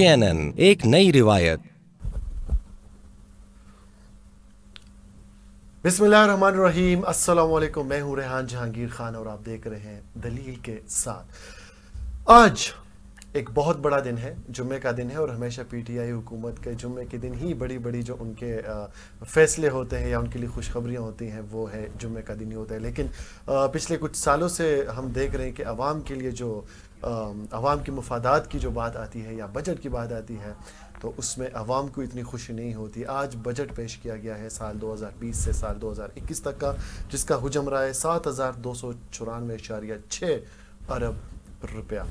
JNN एक नई रिवायत। बिस्मिल्लाहिर्रहमानिर्रहीम, अस्सलाम वालेकुम। मैं हूं रेहान जहांगीर खान और आप देख रहे हैं दलील के साथ। आज एक बहुत बड़ा दिन है, जुम्मे का दिन है और हमेशा PTI हुकूमत के जुम्मे के दिन ही बड़ी बड़ी जो उनके फ़ैसले होते हैं या उनके लिए खुशखबरियाँ होती हैं वो है जुम्मे का दिन ही होता है। लेकिन पिछले कुछ सालों से हम देख रहे हैं कि आवाम के लिए जो आवाम की मुफादात की जो बात आती है या बजट की बात आती है तो उसमें आवाम को इतनी खुशी नहीं होती। आज बजट पेश किया गया है साल 2020 से साल 2021 तक का, जिसका हुजम रहा है 7,294.6 अरब रुपया।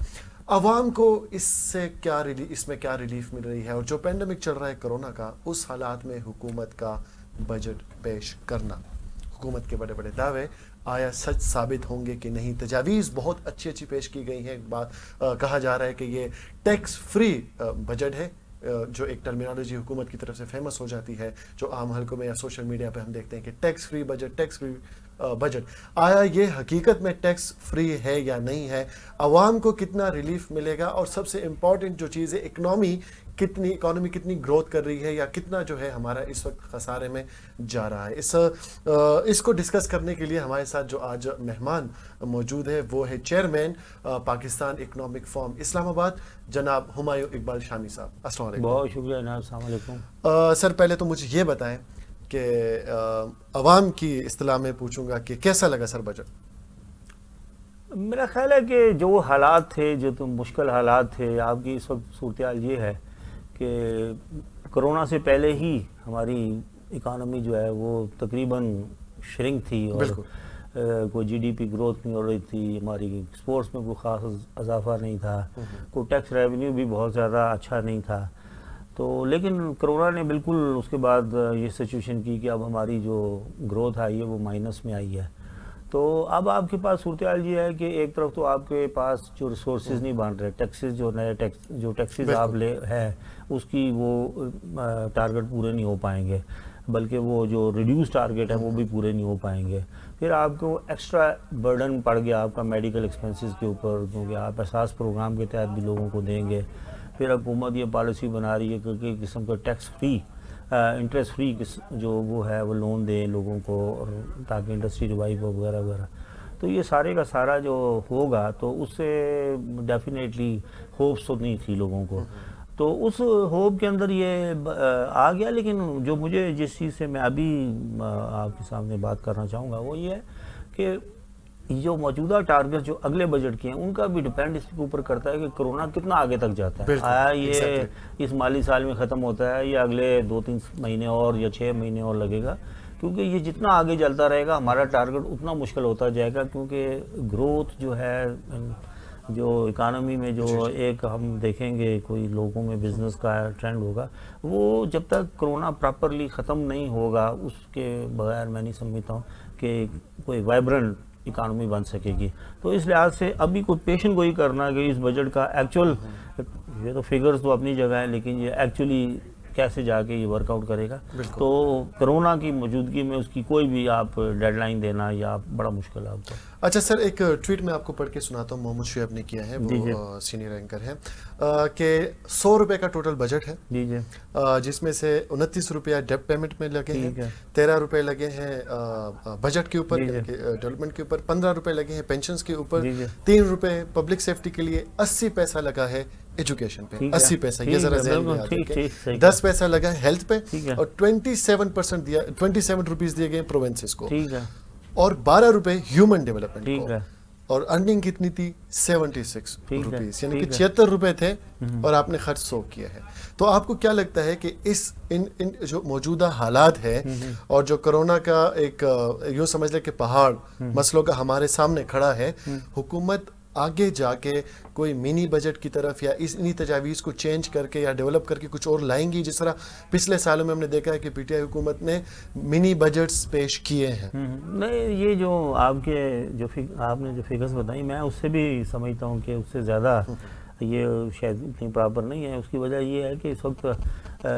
आवाम को इसमें क्या रिलीफ मिल रही है और जो पेंडेमिक चल रहा है कोरोना का, उस हालात में हुकूमत का बजट पेश करना, हुकूमत के बड़े बड़े दावे आया सच साबित होंगे कि नहीं। तजावीज़ बहुत अच्छी अच्छी पेश की गई हैं। कहा जा रहा है कि ये टैक्स फ्री बजट है, जो एक टर्मिनोलॉजी हुकूमत की तरफ से फेमस हो जाती है, जो आम हल्कों में या सोशल मीडिया पे हम देखते हैं कि tax free budget, tax free budget. आया ये हकीकत में टैक्स फ्री है या नहीं है, आवाम को कितना रिलीफ मिलेगा और सबसे इम्पॉर्टेंट जो चीज़ है, इकनॉमी कितनी ग्रोथ कर रही है या कितना जो है हमारा इस वक्त खसारे में जा रहा है। इसको डिस्कस करने के लिए हमारे साथ जो आज मेहमान मौजूद है वो है chairman Pakistan economic forum Islamabad, जनाब हुमायूं इकबाल शामी साहब। अस्सलाम वालेकुम। बहुत शुक्रिया जनाब, अस्सलाम वालेकुम। सर, पहले तो मुझे ये बताएं कि अवाम की इस्तिलाह में पूछूंगा कि कैसा लगा सर बजट? मेरा ख्याल है कि जो हालात थे, जो मुश्किल हालात थे, आपकी इस वक्त सूरत हाल ये है कि कोरोना से पहले ही हमारी इकानमी जो है वो तकरीबन श्रिंक थी और कोई GDP ग्रोथ नहीं हो रही थी, हमारी एक्सपोर्ट्स में कोई ख़ास इजाफा नहीं था, कोई टैक्स रेवेन्यू भी बहुत ज़्यादा अच्छा नहीं था। तो लेकिन कोरोना ने बिल्कुल उसके बाद ये सिचुएशन की कि अब हमारी जो ग्रोथ आई है वो माइनस में आई है। तो अब आपके पास सूरत हाल ये है कि एक तरफ तो आपके पास जो रिसोर्सेज नहीं बन रहे, टैक्सेस जो नए टैक्सेस आप ले है उसकी वो टारगेट पूरे नहीं हो पाएंगे, बल्कि वो जो रिड्यूस टारगेट है वो भी पूरे नहीं हो पाएंगे। फिर आपको एक्स्ट्रा बर्डन पड़ गया आपका मेडिकल एक्सपेंसेस के ऊपर, क्योंकि आप एहसास प्रोग्राम के तहत भी लोगों को देंगे। फिर हुकूमत ये पॉलिसी बना रही है कि किस्म का टैक्स फ्री, इंटरेस्ट फ्री जो वो है वो लोन दें लोगों को, और ताकि इंडस्ट्री रिवाइव हो वगैरह वगैरह। तो ये सारे का सारा जो होगा तो उससे डेफिनेटली होप्स तो नहीं थी लोगों को, तो उस होप के अंदर ये आ गया। लेकिन जो मुझे जिस चीज़ से मैं अभी आपके सामने बात करना चाहूँगा वो ये है कि जो मौजूदा टारगेट जो अगले बजट के हैं उनका भी डिपेंड इसके ऊपर करता है कि कोरोना कितना आगे तक जाता है। आया ये इस माली साल में ख़त्म होता है या अगले 2-3 महीने और या 6 महीने और लगेगा, क्योंकि ये जितना आगे चलता रहेगा हमारा टारगेट उतना मुश्किल होता जाएगा। क्योंकि ग्रोथ जो है, जो इकानमी में जो एक हम देखेंगे कोई लोगों में बिजनेस का ट्रेंड होगा, वो जब तक कोरोना प्रॉपरली ख़त्म नहीं होगा उसके बगैर मैं नहीं समझता हूँ कि कोई वाइब्रेंट इकानमी बन सकेगी। तो इस लिहाज से अभी कुछ पेशन गोई करना कि इस बजट का एक्चुअल, ये तो फिगर्स तो अपनी जगह है, लेकिन ये एक्चुअली कैसे जाके ये वर्कआउट करेगा, तो कोरोना की मौजूदगी में उसकी कोई भी आप डेडलाइन देना या बड़ा मुश्किल है आपको। अच्छा सर, एक ट्वीट में आपको पढ़ के सुनाता हूँ, मोहम्मद शुएब ने किया है, वो सीनियर एंकर हैं, कि 100 रुपये का टोटल बजट है जी जी, जिसमें से 29 रुपया डेब्ट पेमेंट में लगे हैं, 13 रुपये लगे हैं बजट के ऊपर, डेवलपमेंट के ऊपर, 15 रुपये लगे हैं पेंशन्स के ऊपर, 3 रुपये पब्लिक सेफ्टी के लिए, 80 पैसा लगा है एजुकेशन पे, 80 पैसा, ये जरा ज़हन में याद रखें, 10 पैसा लगा है हेल्थ पे, और 27% दिया, 27 रुपीज दिए गए प्रोविंसेस को, और 12 रुपए ह्यूमन डेवलपमेंट को, और अर्निंग कितनी थी 76 रुपीज, यानी कि 76 रुपए थे और आपने खर्च 100 किया है। तो आपको क्या लगता है कि इन जो मौजूदा हालात है और जो कोरोना का एक यूँ समझ ले कि पहाड़ मसलों का हमारे सामने खड़ा है, हुकूमत आगे जाके कोई मिनी बजट की तरफ या इन्हीं तजावीज़ को चेंज करके या डेवलप करके कुछ और लाएंगी, जिस तरह पिछले सालों में हमने देखा है कि PTI हुकूमत ने मिनी बजट्स पेश किए हैं? नहीं, ये जो आपने जो फिगर्स बताई, मैं उससे भी समझता हूँ कि उससे ज़्यादा ये शायद इतनी प्रॉपर नहीं है। उसकी वजह ये है कि इस वक्त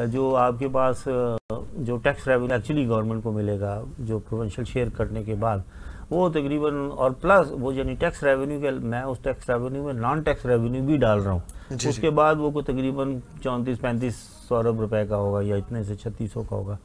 जो आपके पास जो टैक्स रेवेन्यू एक्चुअली गवर्नमेंट को मिलेगा जो प्रोविंशियल शेयर करने के बाद, वो तकरीबन, और प्लस वो यानी टैक्स रेवेन्यू के, मैं उस टैक्स रेवेन्यू में नॉन टैक्स रेवेन्यू भी डाल रहा हूँ। उसके बाद वो को तकरीबन 34-35 अरब रुपए का होगा या इतने से 3600 का होगा,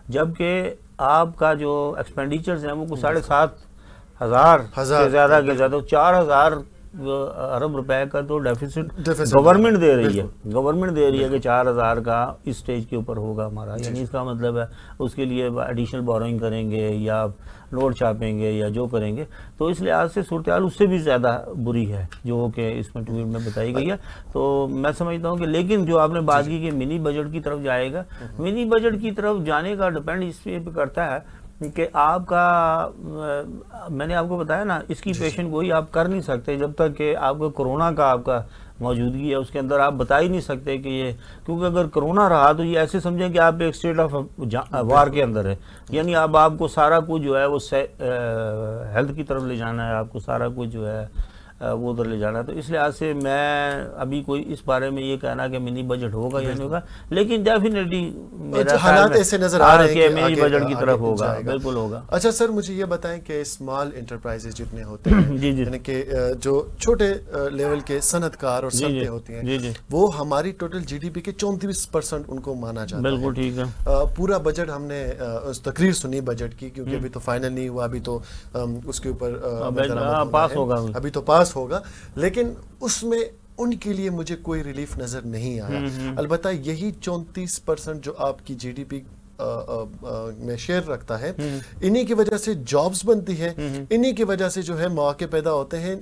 जबकि आपका जो एक्सपेंडिचर्स हैं वो कुछ 7,500 से ज़्यादा के ज़्यादा 4,000 अरब रुपए का तो डेफिसिट गवर्नमेंट दे रही है। गवर्नमेंट दे रही है कि 4,000 का इस स्टेज के ऊपर होगा हमारा, यानी इसका मतलब है उसके लिए एडिशनल बोरोइंग करेंगे या नोट छापेंगे या जो करेंगे। तो इस लिहाज से सूरत हाल उससे भी ज़्यादा बुरी है जो कि इसमें ट्वीट में बताई गई है। तो मैं समझता हूँ कि, लेकिन जो आपने बात की कि मिनी बजट की तरफ जाएगा, मिनी बजट की तरफ जाने का डिपेंड इस पे करता है कि आपका, मैंने आपको बताया ना, इसकी पेशेंट गोई आप कर नहीं सकते जब तक कि आपको कोरोना का आपका मौजूदगी है उसके अंदर। आप बता ही नहीं सकते कि ये, क्योंकि अगर कोरोना रहा तो ये ऐसे समझें कि आप एक स्टेट ऑफ वार के अंदर है, यानी अब आपको सारा कुछ जो है वो हेल्थ की तरफ ले जाना है, आपको सारा कुछ जो है वो उधर ले जाना। तो इस लिहाज से मैं अभी कोई इस बारे में ये कहना कि मिनी बजट होगा या नहीं होगा, लेकिन डेफिनेटली मेरा हालात ऐसे नजर आ रहे हैं कि मिनी बजट की तरफ होगा, बिल्कुल होगा। अच्छा सर, मुझे ये बताएं कि स्मॉल एंटरप्राइजेज जितने होते हैं यानी कि जो छोटे लेवल के सनतकार और सनतें होती हैं, वो हमारी टोटल जीडीपी के 34% उनको माना जाता है। बिल्कुल ठीक है। पूरा बजट हमने तकरीर सुनी बजट की, क्योंकि अभी तो फाइनल नहीं हुआ, अभी तो उसके ऊपर पास होगा, अभी तो पास होगा, लेकिन उसमें उनके लिए मुझे कोई रिलीफ नजर नहीं आया। अलबत्ता यही 34% जो आपकी जीडीपी में शेयर रखता है, इन्हीं की वजह से जॉब्स बनती है, इन्हीं की वजह से जो है मौके पैदा होते हैं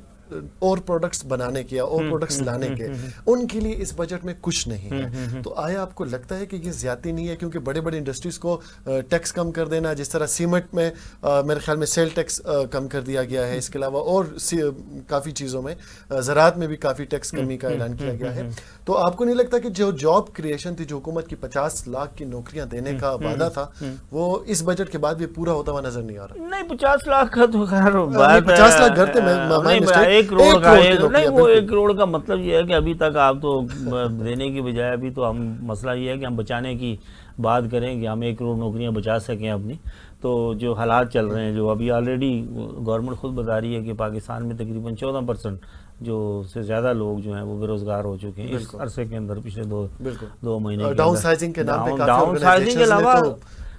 और प्रोडक्ट्स बनाने के और प्रोडक्ट्स लाने के। उनके लिए इस बजट में कुछ नहीं है। तो आया आपको लगता है कि ये ज्यादती नहीं है, क्योंकि बड़े बड़े इंडस्ट्रीज को टैक्स कम कर देना, जिस तरह सीमेंट में मेरे ख्याल में सेल टैक्स कम कर दिया गया है, इसके अलावा और काफ़ी चीज़ों में, ज़राअत में भी काफ़ी टैक्स कमी का ऐलान किया गया है। तो आपको नहीं लगता कि जो जॉब क्रिएशन थी, जो हुकूमत की 50 लाख की नौकरियां देने का वादा था, वो इस बजट के बाद भी पूरा होता हुआ नजर नहीं आ रहा? नहीं, 50 लाख का तो खैर 50 लाख घर थे, 1 करोड़ का नहीं, वो 1 करोड़ का मतलब ये है कि अभी तक आप तो देने की बजाय, अभी तो हम मसला ये है कि हम बचाने की बात करें कि हम 1 करोड़ नौकरियां बचा सकें अपनी। तो जो हालात चल रहे हैं, जो अभी ऑलरेडी गवर्नमेंट खुद बता रही है कि पाकिस्तान में तकरीबन 14% जो से ज़्यादा लोग जो हैं वो बेरोजगार हो चुके हैं इस अरसे के अंदर, पिछले दो महीने। डाउनसाइजिंग के नाम पे डाउनसाइजिंग के अलावा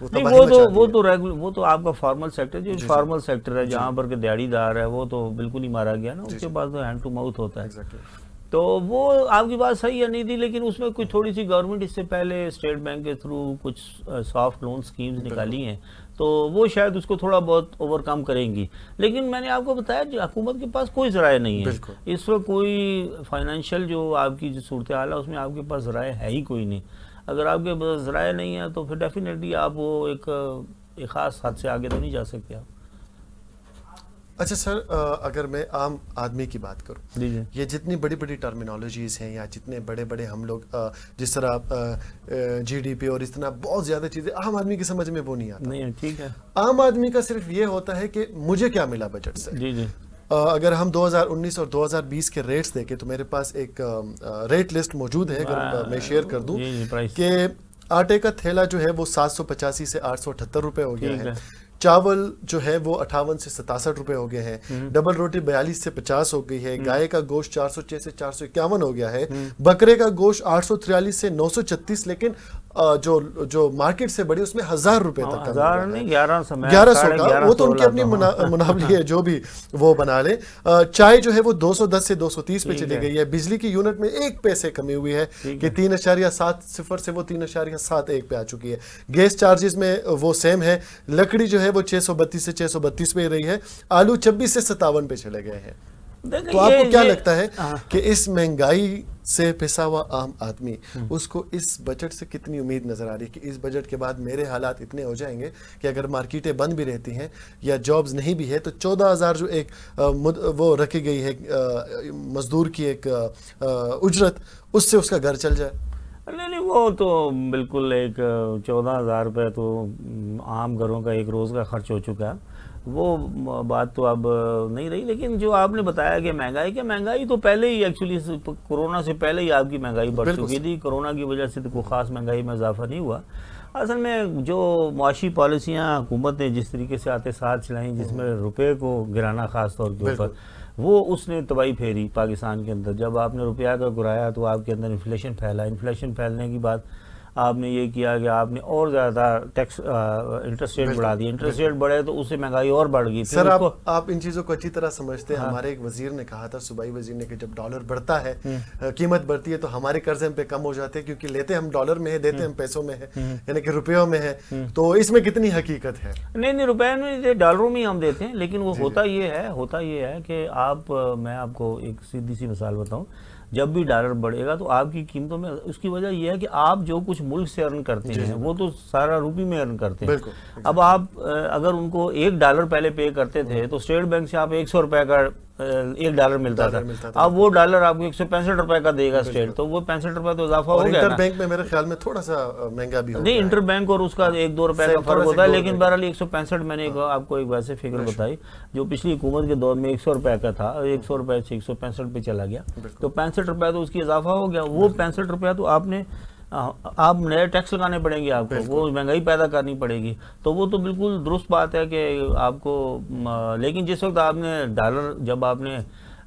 नहीं, वो तो आपका फॉर्मल सेक्टर, जो फॉर्मल सेक्टर है जहाँ पर के दिहाड़ीदार है, वो तो बिल्कुल ही मारा गया ना, उसके पास तो हैंड टू माउथ होता है। तो वो आपकी बात सही है नहीं थी, लेकिन उसमें कुछ थोड़ी सी गवर्नमेंट इससे पहले स्टेट बैंक के थ्रू कुछ सॉफ्ट लोन स्कीम्स निकाली हैं, तो वो शायद उसको थोड़ा बहुत ओवरकम करेंगी। लेकिन मैंने आपको बताया हुकूमत के पास कोई ज़राए नहीं है इस वक्त, कोई फाइनेंशियल जो आपकी जो सूरत हाल है उसमें आपके पास ज़राए है ही कोई नहीं। अगर आपके पास ज़राए नहीं है तो फिर डेफिनेटली आप वो एक ख़ास हद से आगे तो नहीं जा सकते आप। अच्छा सर, अगर मैं आम आदमी की बात करूं, ये जितनी बड़ी बड़ी टर्मिनोलॉजीज हैं या जितने बड़े बड़े हम लोग जिस तरह जीडीपी और इस तरह बहुत ज़्यादा चीज़ें आम आदमी की समझ में वो नहीं आता। नहीं, ठीक है। आम आदमी का सिर्फ ये होता है कि मुझे क्या मिला बजट से। अगर हम 2019 और 2020 के रेट्स देखें तो मेरे पास एक रेट लिस्ट मौजूद है, अगर मैं शेयर कर दूं कि आटे का थैला जो है वो 785 से 878 रुपए हो गया है, चावल जो है वो 58 से 67 रुपए हो गए हैं, डबल रोटी 42 से 50 हो गई है, गाय का गोश्त 406 से 451 हो गया है, बकरे का गोश्त 843 से 936, लेकिन जो मार्केट से बड़ी उसमें 1000 रुपए तक का, 1100 का, वो तो उनकी अपनी मुनावली है, जो भी वो बना ले। चाय जो है वो 210 से 230 पे चली गई है, बिजली की यूनिट में 1 पैसे कमी हुई है कि 3.70 से वो 3.71 पे आ चुकी है। गैस चार्जेस में वो सेम है, लकड़ी जो है वो 632 से 632 पे रही है, आलू 26 से 57 पे चले गए हैं। तो आपको क्या लगता है कि इस महंगाई से पिसा हुआ आम आदमी, उसको इस बजट से कितनी उम्मीद नजर आ रही है कि इस बजट के बाद मेरे हालात इतने हो जाएंगे कि अगर मार्केटें बंद भी रहती हैं या जॉब्स नहीं भी है तो 14,000 जो एक वो रखी गई है मजदूर की एक उजरत, उससे उसका घर चल जाए? नहीं, वो तो बिल्कुल एक 14,000 रुपये तो आम घरों का एक रोज़ का खर्च हो चुका है, वो बात तो अब नहीं रही। लेकिन जो आपने बताया कि महंगाई तो पहले ही एक्चुअली कोरोना से पहले ही आपकी महंगाई बढ़ चुकी थी। कोरोना की वजह से तो कोई ख़ास महंगाई में इजाफा नहीं हुआ, असल में जो मुआशी पॉलिसियाँ हुकूमत ने जिस तरीके से आते साथ चलाई, जिसमें रुपए को गिराना ख़ास तौर के ऊपर, वो उसने तबाही फेरी पाकिस्तान के अंदर। जब आपने रुपया का गिराया तो आपके अंदर इन्फ्लेशन फैला। इन्फ्लेशन फैलने के बाद आपने ये किया कि आपने और ज़्यादा टैक्स इंटरेस्ट रेट बढ़ा दिए। इंटरेस्ट रेट बढ़े तो उससे महंगाई और बढ़ गई। सर आप इन चीज़ों को अच्छी तरह समझते हैं। हमारे एक वजीर ने कहा था, सूबाई वजीर ने, कि जब डॉलर बढ़ता है, कीमत बढ़ती है, तो हमारे कर्जे हम पे कम हो जाते हैं, क्योंकि लेते हम डॉलर में है, देते हम पैसों में है, यानी कि रुपयों में है। तो इसमें कितनी हकीकत है? नहीं, रुपए में, डॉलरों में हम देते हैं, लेकिन वो होता ये है कि मैं आपको एक सीधी सी मिसाल बताऊं, जब भी डॉलर बढ़ेगा तो आपकी कीमतों में, उसकी वजह यह है कि आप जो कुछ मुल्क से अर्न करते हैं वो तो सारा रुपये में अर्न करते हैं। अब आप अगर उनको $1 पहले पे करते थे तो स्टेट बैंक से आप $100 का $1 मिलता था। अब वो डॉलर आपको $165 का देगा स्टेट, तो वो $65 तो इजाफा हो गया। इंटर बैंक में मेरे ख्याल में थोड़ा सा महंगा भी हो नहीं, इंटर बैंक और उसका $1-2 का फर्क होता है, लेकिन बहरहाल 165 मैंने आपको एक वैसे फिगर बताई जो पिछली हुकूमत के दौर में $100 का था, $100 से 165 पे चला गया, तो $65 तो उसकी इजाफा हो गया। वो $65 तो आप नए टैक्स लगाने पड़ेंगे आपको, वो महंगाई पैदा करनी पड़ेगी। तो वो तो बिल्कुल दुरुस्त बात है कि आपको, लेकिन जिस वक्त जब आपने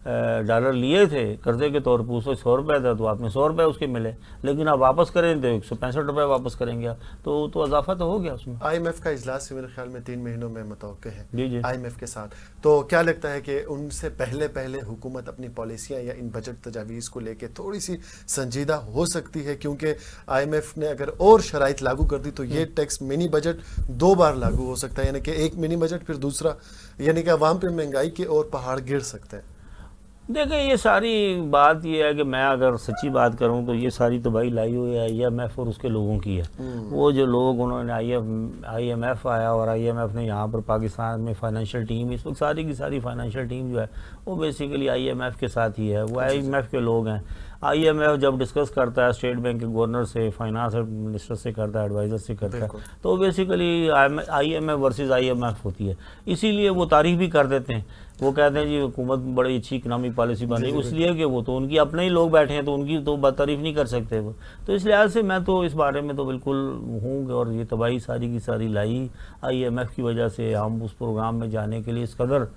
डॉलर लिए थे कर्जे के तौर पर, उसमें $100 था तो आपने $100 उसके मिले, लेकिन आप वापस करें तो $165 वापस करेंगे आप, तो इजाफा तो हो गया उसमें। IMF का इजलास मेरे ख्याल में 3 महीनों में मुतवक्के है IMF के साथ। तो क्या लगता है कि उनसे पहले हुकूमत अपनी पॉलिसियां या इन बजट तजावीज़ को लेके थोड़ी सी संजीदा हो सकती है? क्योंकि IMF ने अगर और शराइत लागू कर दी तो ये टैक्स मिनी बजट 2 बार लागू हो सकता है, यानी कि एक मिनी बजट फिर दूसरा, यानी कि अवाम पे महंगाई के और पहाड़ गिर सकते हैं। देखिए, ये सारी बात ये है कि मैं अगर सच्ची बात करूं तो ये सारी तबाही लाई हुई है IMF और उसके लोगों की है। वो जो लोग, उन्होंने IMF आया और IMF ने यहाँ पर पाकिस्तान में फाइनेंशियल टीम, इस वक्त सारी की सारी फाइनेंशियल टीम जो है वो बेसिकली IMF के साथ ही है, वो IMF के लोग हैं। IMF जब डिस्कस करता है स्टेट बैंक के गवर्नर से, फाइनेंस मिनिस्टर से करता है, एडवाइज़र से करता है, तो बेसिकली IMF वर्सेस IMF होती है। इसीलिए वो तारीफ भी कर देते हैं, वो कहते हैं जी हुकूमत बड़ी अच्छी इकनॉमिक पॉलिसी बन रही है, इसलिए कि वो तो उनकी अपने ही लोग बैठे हैं तो उनकी तो तारीफ नहीं कर सकते वो। तो इस लिहाज से मैं तो इस बारे में तो बिल्कुल हूँ, और ये तबाही सारी की सारी लाई IMF की वजह से। हम उस प्रोग्राम में जाने के लिए इस कदर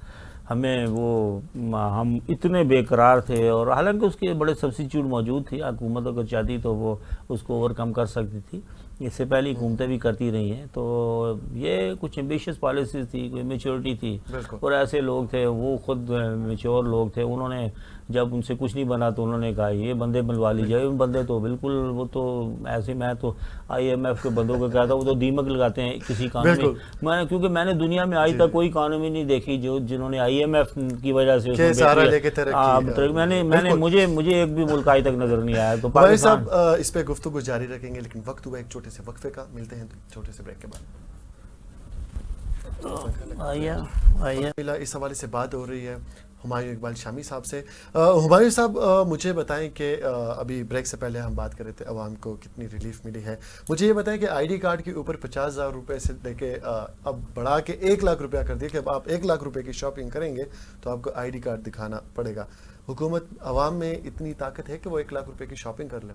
हम इतने बेकरार थे, और हालांकि उसके बड़े सब्सिट्यूट मौजूद थी, हुकूमत अगर चाहती तो वो उसको ओवरकम कर सकती थी, इससे पहले हुकूमतें भी करती रही हैं। तो ये कुछ एम्बिशियस पॉलिसीज थी, कोई मेच्योरिटी थी, और ऐसे लोग थे, वो खुद मेच्योर लोग थे, उन्होंने जब उनसे कुछ नहीं बना तो उन्होंने कहा ये बंदे बनवा लीजिए। उन बंदे तो बिल्कुल, वो तो ऐसे, मैं तो IMF के बंदों को कहता हूँ, वो तो दीमक लगाते हैं किसी कानून में। क्योंकि मैंने दुनिया में आज तक कोई कानूनी नहीं देखी जिन्होंने IMF की वजह से मुझे एक भी मुल्क आज तक नजर नहीं आया। तो भाई साहब, इस पे गुफ्तगू जारी रखेंगे, लेकिन वक्त हुआ एक छोटे से वक्फे का, मिलते हैं छोटे से ब्रेक के बाद। इस हवाले से बात हो रही है हुमायूं इकबाल शामी साहब से। हुमायूं साहब, मुझे बताएं कि अभी ब्रेक से पहले हम बात कर रहे थे अवाम को कितनी रिलीफ मिली है। मुझे ये बताएं कि ID कार्ड के ऊपर 50,000 रुपये से लेके अब बढ़ा के 1 लाख रुपया कर दिया कि अब आप 1 लाख रुपए की शॉपिंग करेंगे तो आपको ID कार्ड दिखाना पड़ेगा। हुकूमत अवाम में इतनी ताकत है कि वो 1 लाख रुपए की शॉपिंग कर ले?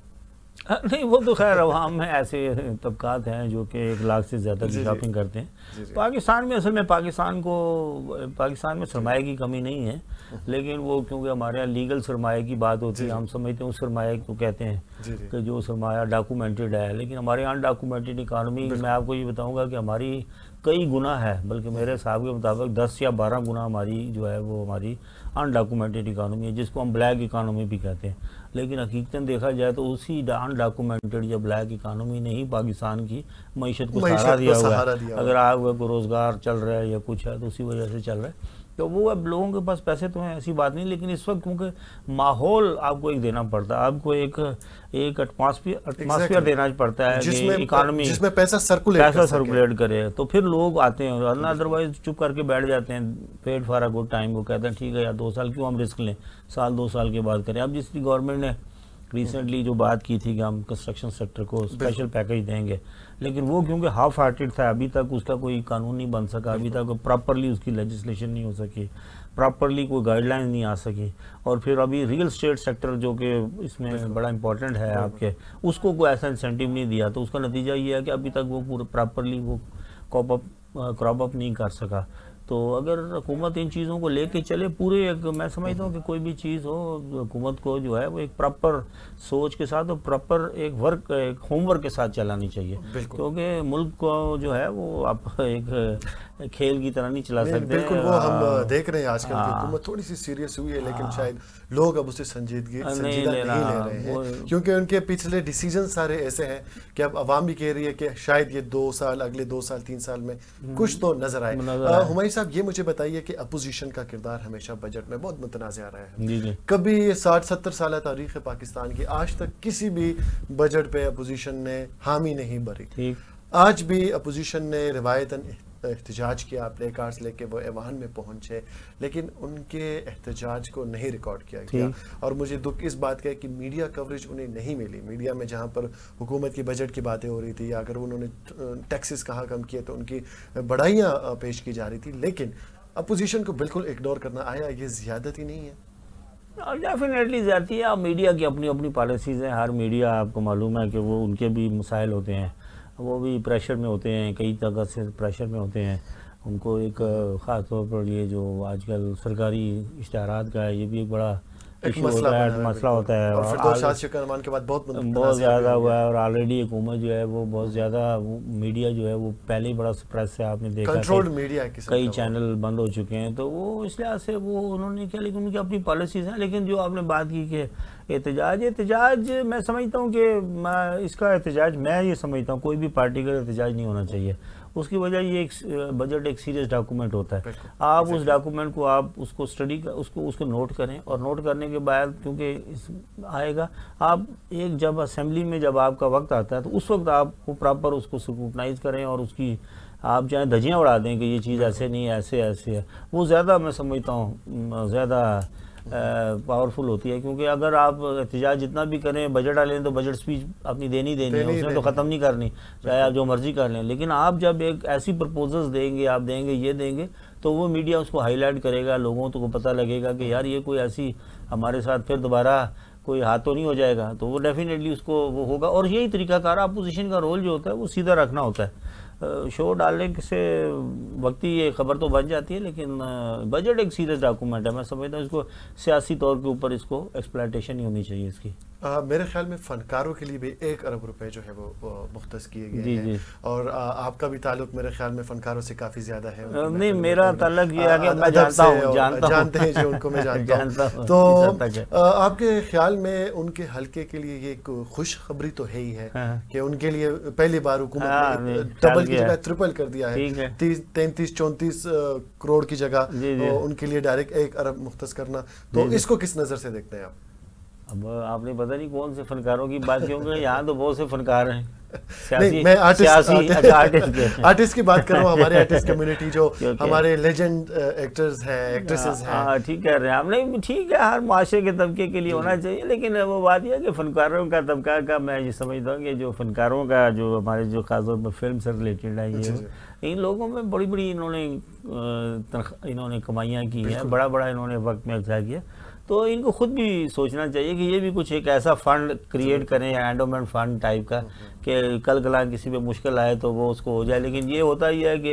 नहीं, वो तो खैर अवाम में ऐसे तबकात हैं जो कि 1 लाख से ज़्यादा की शॉपिंग करते हैं। पाकिस्तान में असल में पाकिस्तान में सरमाए की कमी नहीं है, लेकिन वो क्योंकि हमारे यहाँ लीगल सरमाए की बात होती है, हम समझते हैं उस सरमाए को कहते हैं कि जो सरमाया डॉक्यूमेंटेड है, लेकिन हमारे यहाँ अनडॉक्यूमेंटेड इकानमी, मैं आपको ये बताऊँगा कि हमारी कई गुना है, बल्कि मेरे हिसाब के मुताबिक 10 या 12 गुना हमारी जो है वो हमारी अनडॉक्यूमेंटेड इकानमी है, जिसको हम ब्लैक इकानमी भी कहते हैं। लेकिन हकीकतन देखा जाए तो उसी अनडॉक्यूमेंटेड या ब्लैक इकानमी ने ही पाकिस्तान की मईशत को सहारा दिया हुआ है। अगर आपको रोज़गार चल रहा है या कुछ है तो उसी वजह से चल रहा है। तो वो अब लोगों के पास पैसे तो हैं, ऐसी बात नहीं, लेकिन इस वक्त क्योंकि माहौल आपको एक देना पड़ता है, आपको एक एटमॉस्फेयर देना पड़ता है जिसमें इकानमी, जिसमें पैसा सर्कुलेट करे, तो फिर लोग आते हैं, वरना अदरवाइज चुप करके बैठ जाते हैं, paid for a good time, वो कहते हैं ठीक है यार 2 साल क्यों हम रिस्क लें, 1-2 साल के बाद करें। अब जिसकी गवर्नमेंट ने रिसेंटली जो बात की थी कि हम कंस्ट्रक्शन सेक्टर को स्पेशल पैकेज देंगे, लेकिन वो क्योंकि हाफ हार्टेड था, अभी तक उसका कोई कानून नहीं बन सका, अभी तक प्रॉपरली उसकी लेजिस्लेशन नहीं हो सकी, प्रॉपरली कोई गाइडलाइन नहीं आ सकी। और फिर अभी रियल स्टेट सेक्टर जो कि इसमें बड़ा इंपॉर्टेंट है आपके, उसको कोई ऐसा इंसेंटिव नहीं दिया, तो उसका नतीजा ये है कि अभी तक वो पूरा प्रॉपरली वो क्रॉप अप नहीं कर सका। तो अगर हुकूमत इन चीज़ों को लेके चले पूरे, एक मैं समझता हूँ कि कोई भी चीज़ हो, हुकूमत को जो है वो एक प्रॉपर सोच के साथ और प्रॉपर एक होमवर्क के साथ चलानी चाहिए, क्योंकि मुल्क को जो है वो आप एक खेल की तरह नहीं चला सकते। बिल्कुल, वो हम देख रहे हैं आजकल की हुकूमत थोड़ी सी सीरियस हुई है, लेकिन शायद लोग अब उसे संजीदा नहीं ले रहे हैं, क्योंकि उनके पिछले डिसीजन सारे ऐसे हैं कि अब अवाम भी कह रही है कि शायद ये 2 साल, अगले 2 साल 3 साल में कुछ तो नजर आए। हुमायूं साहब, ये मुझे बताइए कि अपोजिशन का किरदार हमेशा बजट में बहुत मुतनाज़ रहा है। कभी 60-70 साल तारीख है पाकिस्तान की, आज तक किसी भी बजट पे अपोजिशन ने हामी नहीं भरी। आज भी अपोजिशन ने रिवायतन एहतजाज किया, प्ले कार्ड्स लेके वो ऐवान में पहुंचे, लेकिन उनके एहतजाज को नहीं रिकॉर्ड किया गया। और मुझे दुख इस बात का है कि मीडिया कवरेज उन्हें नहीं मिली। मीडिया में जहां पर हुकूमत की बजट की बातें हो रही थी, या अगर उन्होंने टैक्सेस कहाँ कम किए तो उनकी बढ़ाइयाँ पेश की जा रही थी, लेकिन अपोजिशन को बिल्कुल इग्नोर करना आया, ये ज़्यादती नहीं है? डेफिनेटली जाती है। अब मीडिया की अपनी अपनी पॉलिसीज़ हैं, हर मीडिया आपको मालूम है कि वो उनके भी मसाइल होते हैं, वो भी प्रेशर में होते हैं, कई तरह से प्रेशर में होते हैं। उनको एक ख़ास तौर पर ये जो आजकल सरकारी इश्तिहारात का है, ये भी एक बड़ा इशू होता है, मसला होता है, और फिर के बाद बहुत ज़्यादा हुआ है। और ऑलरेडी हुकूमत जो है वो बहुत ज़्यादा, मीडिया जो है वो पहले ही बड़ा सप्रेस है, आपने देखा कंट्रोल्ड मीडिया, कई चैनल बंद हो चुके हैं। तो वो इस लिहाज से वो उन्होंने क्या, लेकिन उनकी अपनी पॉलिसीज़ हैं। लेकिन जो आपने बात की कि एहतजाज मैं समझता हूँ कि इसका एहतजाज, मैं ये समझता हूँ कोई भी पार्टी का एहतजाज नहीं होना चाहिए। उसकी वजह ये बजट एक सीरियस डॉक्यूमेंट होता है। आप उस डॉक्यूमेंट को आप उसको स्टडी कर, उसको नोट करें, और नोट करने के बाद क्योंकि आएगा, आप एक जब असेंबली में जब आपका वक्त आता है तो उस वक्त आप प्रॉपर उसको स्क्रूटनाइज करें, और उसकी आप चाहे धज्जियाँ उड़ा दें कि ये चीज़ ऐसे नहीं है, ऐसे ऐसे है, वो ज़्यादा मैं समझता हूँ ज़्यादा पावरफुल होती है। क्योंकि अगर आप एहतजाज जितना भी करें, बजट वाले तो बजट स्पीच अपनी देनी है, उसने तो ख़त्म नहीं करनी, चाहे आप जो मर्जी कर लें। लेकिन आप जब एक ऐसी प्रपोजल्स देंगे, आप देंगे, ये देंगे, तो वो मीडिया उसको हाईलाइट करेगा, लोगों को पता लगेगा कि यार ये कोई ऐसी हमारे साथ फिर दोबारा कोई हाथ तो नहीं हो जाएगा, तो वो डेफिनेटली उसको वो होगा। और यही तरीकाकार अपोजिशन का रोल जो होता है वो सीधा रखना होता है। शो डालने से वक्ती ये खबर तो बन जाती है, लेकिन बजट एक सीरियस डॉक्यूमेंट है। मैं समझता हूँ इसको सियासी तौर के ऊपर इसको एक्सप्लॉयटेशन नहीं होनी चाहिए इसकी। मेरे ख्याल में फ़नकारों के लिए भी 1 अरब रुपए जो है वो मुख्तस किए गए हैं। और आपका भी ताल्लुक मेरे ख्याल में फ़नकारों से काफ़ी ज़्यादा है। नहीं, मेरा ताल्लुक ये है कि मैं जानते हैं जो उनको मैं जानता हूँ। तो आपके ख्याल में उनके हल्के के लिए ये खुश खबरी तो है ही है कि उनके लिए पहली बार हुकूमत ने डबल की जगह ट्रिपल कर दिया है, 33-34 करोड़ की जगह उनके लिए डायरेक्ट 1 अरब मुख्तस करना। तो इसको किस नज़र से देखते हैं आप? अब आपने पता नहीं कौन से फनकारों की बात, क्योंकि यहाँ तो बहुत से फनकार हैं। नहीं, मैं आर्टिस्ट की बात कर रहा हूँ, हमारे आर्टिस्ट कम्युनिटी जो हमारे लेजेंड एक्टर्स हैं, एक्ट्रेसेस हैं। ठीक कह रहे हैं आप। नहीं, ठीक है, हर माशरे के तबके के लिए होना चाहिए, लेकिन वो बात यह है कि फनकारों का तबका का मैं ये समझता हूँ कि जो फनकारों का जो हमारे जो खासतौर पर फिल्म से रिलेटेड है, ये इन लोगों में बड़ी बड़ी इन्होंने कमाइयाँ की हैं, बड़ा बड़ा इन्होंने वक्त में अदा किया। तो इनको खुद भी सोचना चाहिए कि ये भी कुछ एक ऐसा फंड क्रिएट करें, एंडोमेंट फंड टाइप का, कि कल कला किसी पे मुश्किल आए तो वो उसको हो जाए। लेकिन ये होता ही है कि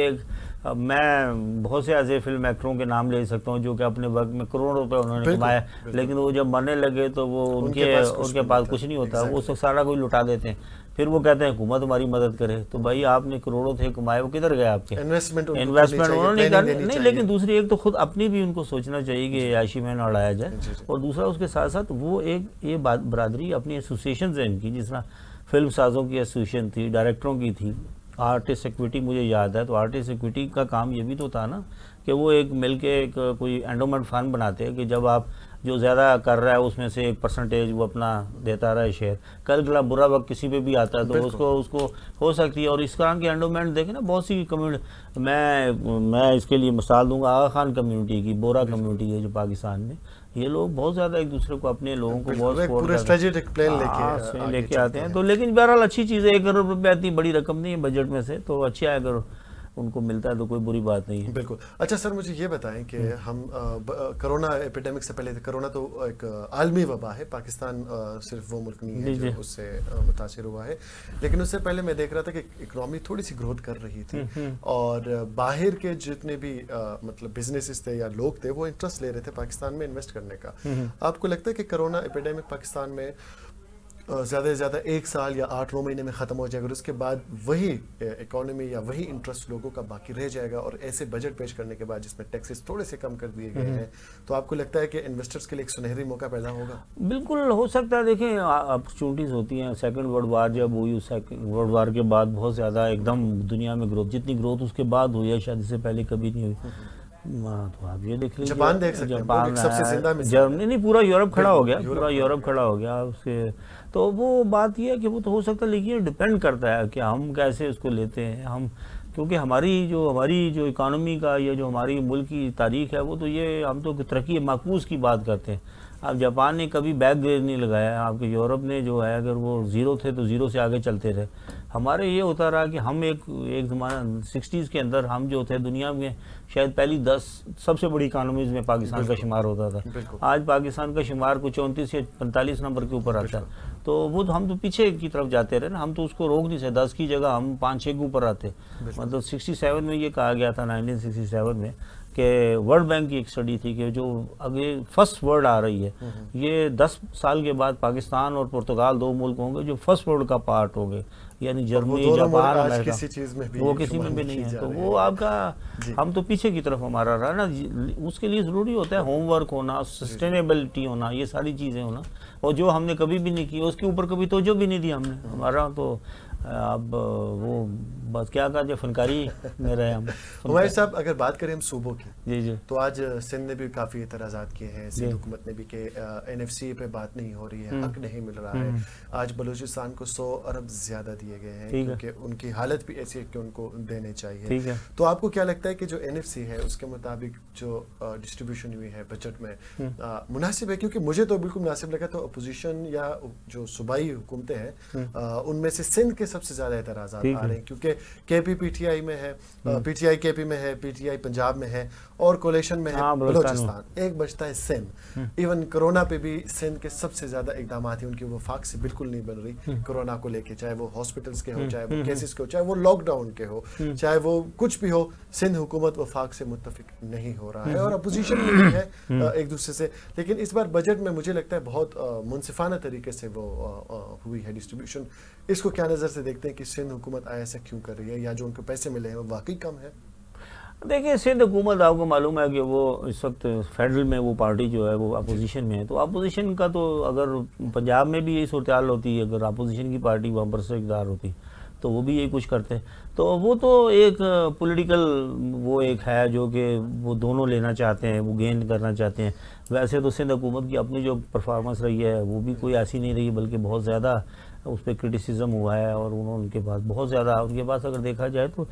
मैं बहुत से ऐसे फिल्म एक्टरों के नाम ले सकता हूँ जो कि अपने वक्त में करोड़ों रुपए उन्होंने कमाया, लेकिन वो जब मरने लगे तो वो उनके पास कुछ नहीं होता, वो सारा कुछ लुटा देते हैं। फिर वो कहते हैं हुकूमत हमारी मदद करे। तो भाई आपने करोड़ों थे कमाए, वो किधर गए आपके? इन्वेस्टमेंट उन्होंने नहीं, लेकिन दूसरी एक तो खुद अपनी भी उनको सोचना चाहिए कि याशी में ना उड़ाया जाए, और दूसरा उसके साथ साथ वो एक ये बरादरी अपनी एसोसिएशन है इनकी, जिस तरह फिल्म साजों की एसोसिएशन थी, डायरेक्टरों की थी, आर्टिस्ट इक्विटी मुझे याद है। तो आर्टिस्ट इक्विटी का काम ये भी तो था ना कि वो एक मिल के एक कोई एंडोमेंट फंड बनाते हैं कि जब आप जो ज़्यादा कर रहा है उसमें से 1% वो अपना देता रहा है शेयर। कल गला बुरा वक्त किसी पे भी आता है तो उसको हो सकती है। और इस तरह के एंडोमेंट देखें ना, बहुत सी कम्युनिटी, मैं इसके लिए मिसाल दूंगा आगा खान कम्युनिटी की, बोरा कम्युनिटी है जो पाकिस्तान में, ये लोग बहुत ज़्यादा एक दूसरे को, अपने लोगों को बहुत सपोर्ट लेके आते हैं। तो लेकिन बहरहाल अच्छी चीज़ है, 1 करोड़ रुपये इतनी बड़ी रकम नहीं है बजट में से, तो अच्छा है अगर उनको मिलता है तो कोई बुरी बात नहीं है। बिल्कुल। अच्छा सर, मुझे ये बताएं कि हम कोरोना एपिडेमिक से पहले, कोरोना तो एक आलमी वबा है, पाकिस्तान सिर्फ वो मुल्क नहीं है जो उससे मुतासिर हुआ है, लेकिन उससे पहले मैं देख रहा था कि इकोनॉमी थोड़ी सी ग्रोथ कर रही थी और बाहर के जितने भी मतलब बिजनेसेस थे या लोग थे वो इंटरेस्ट ले रहे थे पाकिस्तान में इन्वेस्ट करने का। आपको लगता है कि कोरोना एपिडेमिक पाकिस्तान में ज़्यादा से ज़्यादा 1 साल या 8-9 महीने में ख़त्म हो जाएगा और उसके बाद वही इकोनॉमी या वही इंटरेस्ट लोगों का बाकी रह जाएगा, और ऐसे बजट पेश करने के बाद जिसमें टैक्सेस थोड़े से कम कर दिए गए हैं, तो आपको लगता है कि इन्वेस्टर्स के लिए एक सुनहरी मौका पैदा होगा? बिल्कुल हो सकता है। देखें, अपॉर्चुनिटीज़ होती हैं। सेकंड वर्ल्ड वार जब हुई, सेकंड वर्ल्ड वार के बाद बहुत ज़्यादा एकदम दुनिया में ग्रोथ, जितनी ग्रोथ उसके बाद हुई है शायद इससे पहले कभी नहीं हुई। तो आप ये देख लीजिए, जापान देख सकते हैं, जापान सबसे जिंदा मिसाल, जर्मनी नहीं, पूरा यूरोप खड़ा हो गया, पूरा यूरोप खड़ा हो गया उसके। तो वो बात ये है कि वो तो हो सकता है, लेकिन डिपेंड करता है कि हम कैसे उसको लेते हैं हम, क्योंकि हमारी जो इकानमी का या जो हमारी मुल्क की तारीख है वो तो ये, हम तो तरक्की माकूस की बात करते हैं। अब जापान ने कभी बैक ग्रेड नहीं लगाया, आपके यूरोप ने जो है अगर वो ज़ीरो थे तो ज़ीरो से आगे चलते रहे। हमारे ये होता रहा कि हम एक ज़माना 60s के अंदर हम जो थे दुनिया में शायद पहली 10 सबसे बड़ी इकानमीज़ में पाकिस्तान का शुमार होता था। आज पाकिस्तान का शुमार कुछ 34 या 45 नंबर के ऊपर आता है। तो वो तो हम तो पीछे की तरफ जाते रहे ना, हम तो उसको रोक नहीं सकते। 10 की जगह हम 5-6 के ऊपर आते। मतलब 67 में ये कहा गया था, 1967 में, कि वर्ल्ड बैंक की एक स्टडी थी कि जो आगे फर्स्ट वर्ल्ड आ रही है, ये 10 साल के बाद पाकिस्तान और पुर्तगाल 2 मुल्क होंगे जो फर्स्ट वर्ल्ड का पार्ट होंगे, यानी जर्मनी, जापान, अमेरिका, वो किसी में भी नहीं है। तो वो आपका, हम तो पीछे की तरफ हमारा रहा ना। उसके लिए ज़रूरी होता है होमवर्क होना, सस्टेनेबिलिटी होना, ये सारी चीज़ें होना, और जो हमने कभी भी नहीं की उसके ऊपर कभी तवज्जो भी नहीं दी हमने। हमारा तो अब वो बस क्या कहा, जो फनकारी में रहे हम। हुमायूं साहब, अगर बात करें हम सूबों की, जी, तो आज सिंध ने भी काफ़ी एतराज़ात किए हैं, सिंध हुकूमत ने भी कि NFC पे बात नहीं हो रही है, हक नहीं मिल रहा है। आज बलूचिस्तान को 100 अरब ज़्यादा दिए गए हैं क्योंकि उनकी हालत भी ऐसी है कि उनको देने चाहिए। तो आपको क्या लगता है कि जो NFC है उसके मुताबिक जो डिस्ट्रीब्यूशन हुई है बजट में मुनासिब है? क्योंकि मुझे तो बिल्कुल मुनासिब लगा। तो अपोजिशन या जो सूबाई हुकूमतें हैं उनमें से सिंध के सबसे ज़्यादा एतराज़ात आ रहे हैं, क्योंकि KP PTI में है, PTI KP में है, PTI पंजाब में है और कोलेशन में है बलूचिस्तान, एक बचता है सिंध। इवन कोरोना पे भी सिंध के सबसे ज़्यादा इकदाम हैं, उनकी वफाक से बिल्कुल नहीं बन रही कोरोना को लेके, चाहे वो हॉस्पिटल्स के हो, चाहे वो केसेस के हो, चाहे वो लॉकडाउन के हो, चाहे वो कुछ भी हो, सिंध हुकूमत वफाक से मुत्तफिक नहीं हो रहा है और अपोजिशन में भी है एक दूसरे से। लेकिन इस बार बजट में मुझे लगता है बहुत मुनसिफाना तरीके से वो हुई है डिस्ट्रीब्यूशन। इसको क्या नज़र से देखते हैं कि सिंध हुकूमत ऐसा क्यों कर रही है, या जो उनको पैसे मिले हैं वो वाकई कम है? देखिए, सिंध हुकूमत आपको मालूम है कि वो इस वक्त फेडरल में वो पार्टी जो है वो अपोजिशन में है। तो अपोजिशन का तो अगर पंजाब में भी यही सूरत हाल होती है, अगर अपोजिशन की पार्टी वहाँ पर से इक़्तिदार होती तो वो भी यही कुछ करते। तो वो तो एक पॉलिटिकल वो एक है जो कि वो दोनों लेना चाहते हैं, वो गेन करना चाहते हैं। वैसे तो सिंध हुकूमत की अपनी जो परफॉर्मेंस रही है वो भी कोई ऐसी नहीं रही, बल्कि बहुत ज़्यादा उस पर क्रिटिसिज्म हुआ है और उनके पास बहुत ज़्यादा, उनके पास अगर देखा जाए तो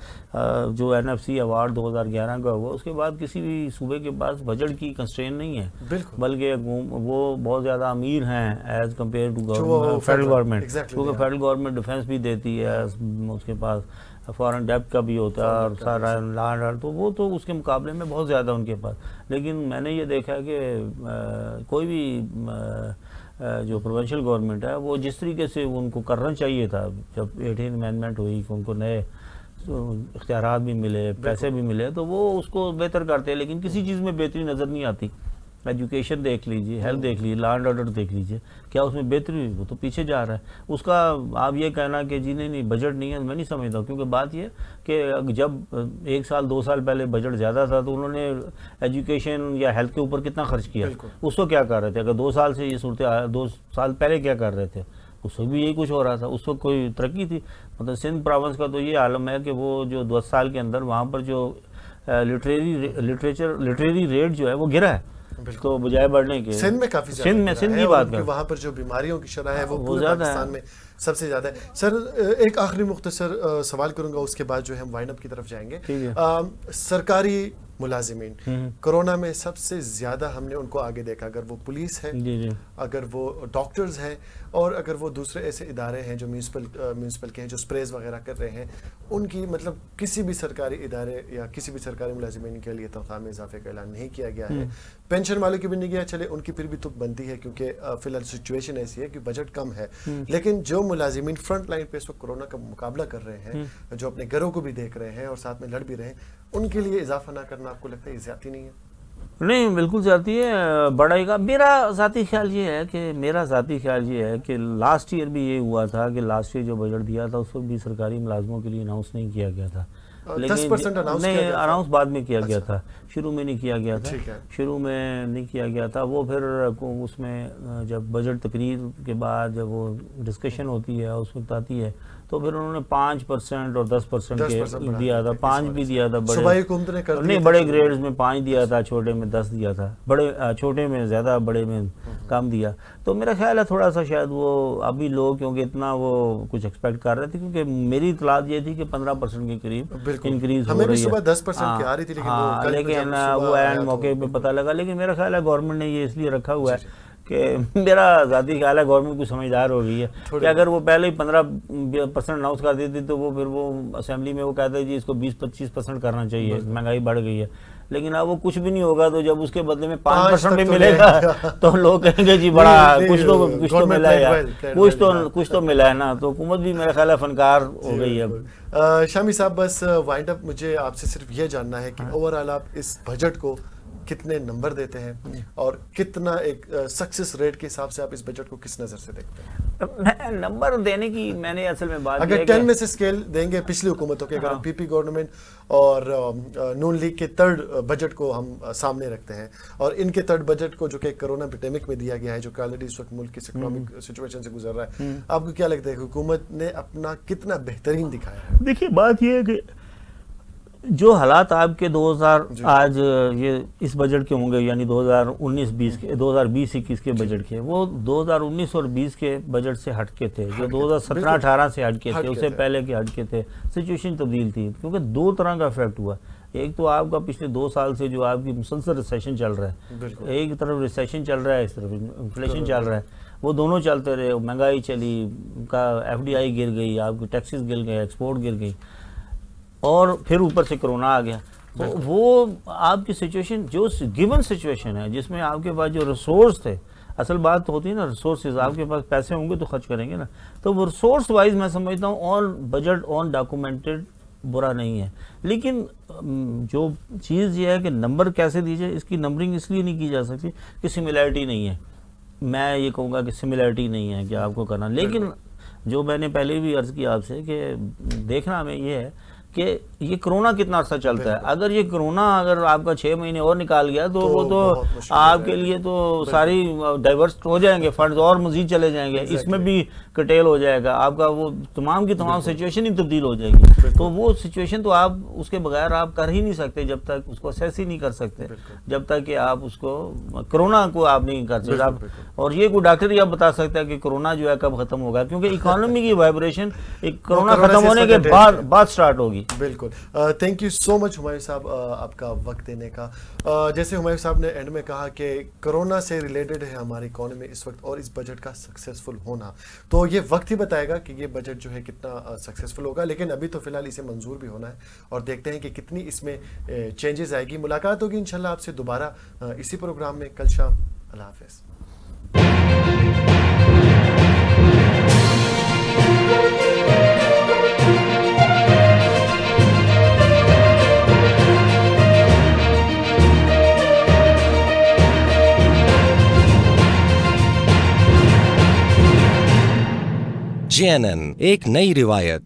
जो NFC अवार्ड 2011 का हुआ उसके बाद किसी भी सूबे के पास बजट की कंस्ट्रेन नहीं है, बल्कि वो बहुत ज़्यादा अमीर हैं as compare to federal government, क्योंकि फेडरल गवर्नमेंट डिफेंस भी देती है, उसके पास फॉरेन डेप्ट का भी होता है और सारा लैंड, तो वो तो उसके मुकाबले में बहुत ज़्यादा उनके पास। लेकिन मैंने ये देखा है कि कोई भी जो प्रोविंशियल गवर्नमेंट है वो जिस तरीके से उनको करना चाहिए था, जब 18th अमेंडमेंट हुई, उनको नए इख्तियारात भी मिले, पैसे भी मिले, तो वो उसको बेहतर करते हैं। लेकिन किसी चीज़ में बेहतरी नज़र नहीं आती। एजुकेशन देख लीजिए, हेल्थ देख लीजिए, लॉ एंड ऑर्डर देख लीजिए, क्या उसमें बेहतरी हुई? वो तो पीछे जा रहा है उसका। आप ये कहना कि जी नहीं बजट नहीं है, मैं नहीं समझता, क्योंकि बात ये कि जब 1 साल 2 साल पहले बजट ज़्यादा था तो उन्होंने एजुकेशन या हेल्थ के ऊपर कितना खर्च किया, उसको क्या कर रहे थे? अगर 2 साल से ये सूरत 2 साल पहले क्या कर रहे थे, उस वक्त भी यही कुछ हो रहा था, उस वक्त कोई तरक्की थी? मतलब सिंध प्रोविंस का तो ये आलम है कि वो जो 10 साल के अंदर वहाँ पर जो लिटरेरी रेट जो है वो गिरा है। तो बजाय बढ़ने के सिंध में काफी सिंध की बात कर, वहाँ पर जो बीमारियों की शरह है वो पूरे पाकिस्तान में सबसे ज्यादा है। सर एक आखिरी मुख्तसर सवाल करूंगा, उसके बाद जो है हम वाइंड अप की तरफ जाएंगे। सरकारी मुलाजिमीन कोरोना में सबसे ज्यादा हमने उनको आगे देखा, अगर वो पुलिस है, अगर वो डॉक्टर्स हैं, और अगर वो दूसरे ऐसे इदारे हैं जो म्यूनिसिपल के हैं जो स्प्रेज वगैरह कर रहे हैं, उनकी मतलब किसी भी सरकारी इदारे या किसी भी सरकारी मुलाजिमीन के लिए तनख्वाह में इजाफे का ऐलान नहीं किया गया है। पेंशन वालों की भी नहीं किया, चले उनकी फिर भी तुक बनती है क्योंकि फिलहाल सिचुएशन ऐसी है कि बजट कम है। लेकिन जो मुलाजिमीन फ्रंट लाइन पे इस वक्त कोरोना का मुकाबला कर रहे हैं, जो अपने घरों को भी देख रहे हैं और साथ में लड़ भी रहे हैं, उनके लिए इजाफा ना करना आपको लगता है ज्यादती नहीं है? नहीं, बिल्कुल ज़्यादती है, बढ़ाएगा। मेरा ज़ाती ख्याल ये है कि लास्ट ईयर भी ये हुआ था कि लास्ट ईयर जो बजट दिया था उस वक्त भी सरकारी मुलाजमों के लिए अनाउंस नहीं किया गया था, लेकिन 10% अनाउंस बाद में किया गया था, शुरू में नहीं किया गया था, शुरू में नहीं किया गया था। वो फिर उसमें जब बजट तकरीर के बाद जब वो डिस्कशन होती है उस वक्त आती है तो फिर उन्होंने 5% और 10% के दिया था, 5 भी दिया था, नहीं बड़े ग्रेड्स में 5 दिया था, छोटे में 10 दिया था, बड़े छोटे में ज़्यादा, बड़े में कम दिया। तो मेरा ख्याल है थोड़ा सा शायद वो अभी लोग क्योंकि इतना वो कुछ एक्सपेक्ट कर रहे थे, क्योंकि मेरी इतलात ये थी कि 15% के करीब इंक्रीज हो रही है, 10% की आ रही थी, लेकिन वो एंड मौके पे पता लगा। लेकिन मेरा ख्याल है गवर्नमेंट ने ये इसलिए रखा हुआ है कि मेरा ज़ाती ख्याल है गवर्नमेंट कुछ समझदार हो गई है कि अगर वो पहले ही 15% अनाउंस कर देती तो वो फिर वो असेंबली में वो कहते हैं जी इसको 20-25% करना चाहिए, महंगाई बढ़ गई है। लेकिन अब वो कुछ भी नहीं होगा, तो जब उसके बदले में 5% भी मिलेगा तो लोग कहेंगे जी बड़ा कुछ तो मिला है यार, कुछ तो मिला है ना। तो हुकूमत भी मेरा ख्याल है फनकार हो गई है। शामी साहब, बस वाइंड अप मुझे आपसे सिर्फ ये जानना है कि ओवरऑल आप इस बजट को कितने नंबर देते हैं और कितना एक सक्सेस रेट के हिसाब से आप इस बजट को किस नजर से देखते हैं? नंबर देने की मैंने असल में बात, अगर 10 में से स्केल देंगे पिछली हुकूमतों के, अगर हम पीपी गवर्नमेंट और नून लीग के थर्ड बजट को हम सामने रखते हैं और इनके थर्ड बजट को जो कि कोरोना पेंडेमिक में दिया गया है, जो कि ऑलरेडी इस वक्त मुल्क की इकोनॉमिक सिचुएशन से गुजर रहा है, आपको क्या लगता है हुकूमत ने अपना कितना बेहतरीन दिखाया है? देखिए बात यह है कि जो हालात आपके 2000 आज ये इस बजट के होंगे, यानी 2019-20 के 2020-21 के बजट के, वो 2019 और 20 के बजट से हटके थे, जो 2017-18 से हटके थे, उससे पहले के हटके थे। सिचुएशन तब्दील थी क्योंकि दो तरह का इफेक्ट हुआ। एक तो आपका पिछले 2 साल से जो आपकी मुसलसल रिसेशन चल रहा है, एक तरफ रिसेशन चल रहा है, इस तरफ इन्फ्लेशन चल रहा है, वो दोनों चलते रहे, महंगाई चली, का FDI गिर गई, आपकी टैक्सेस गिर गए, एक्सपोर्ट गिर गई, और फिर ऊपर से कोरोना आ गया। तो वो आपकी सिचुएशन जो गिवन सिचुएशन है जिसमें आपके पास जो रिसोर्स थे, असल बात होती है ना रिसोर्सेज, आपके पास पैसे होंगे तो खर्च करेंगे ना, तो वो रिसोर्स वाइज मैं समझता हूँ ऑन बजट ऑन डॉक्यूमेंटेड बुरा नहीं है। लेकिन जो चीज़ ये है कि नंबर कैसे दीजिए, इसकी नंबरिंग इसलिए नहीं की जा सकती कि सिमिलैरिटी नहीं है। मैं ये कहूँगा कि सिमिलैरिटी नहीं है कि आपको करना, लेकिन जो मैंने पहले भी अर्ज़ किया आपसे कि देखना हमें ये है कि ये कोरोना कितना अर्सा चलता है। अगर ये कोरोना अगर आपका 6 महीने और निकाल गया तो वो तो आपके लिए तो सारी डाइवर्स हो जाएंगे फंड्स और मजीद चले जाएंगे, इसमें भी कटेल हो जाएगा, आपका वो तमाम की तमाम सिचुएशन ही तब्दील हो जाएगी। तो वो सिचुएशन तो आप उसके बगैर आप कर ही नहीं सकते, जब तक उसको असेस ही नहीं कर सकते, जब तक कि आप उसको कोरोना को आप नहीं कर सकते आप। और ये कोई डॉक्टर ही आप बता सकता है कि कोरोना जो है कब खत्म होगा, क्योंकि इकोनॉमी की वाइब्रेशन एक कोरोना खत्म होने के बाद स्टार्ट होगी। बिल्कुल। Thank you so much Humayun साहब आपका वक्त देने का। जैसे हुमायूं साहब ने एंड में कहा कि कोरोना से रिलेटेड है हमारी इकोनॉमी इस वक्त और इस बजट का सक्सेसफुल होना, तो ये वक्त ही बताएगा कि ये बजट जो है कितना सक्सेसफुल होगा। लेकिन अभी तो फिलहाल इसे मंजूर भी होना है और देखते हैं कि कितनी इसमें चेंजेस आएगी। मुलाकात होगी इंशाल्लाह आपसे दोबारा इसी प्रोग्राम में कल शाम। अल्लाह हाफिज़। JNN, एक नई रिवायत।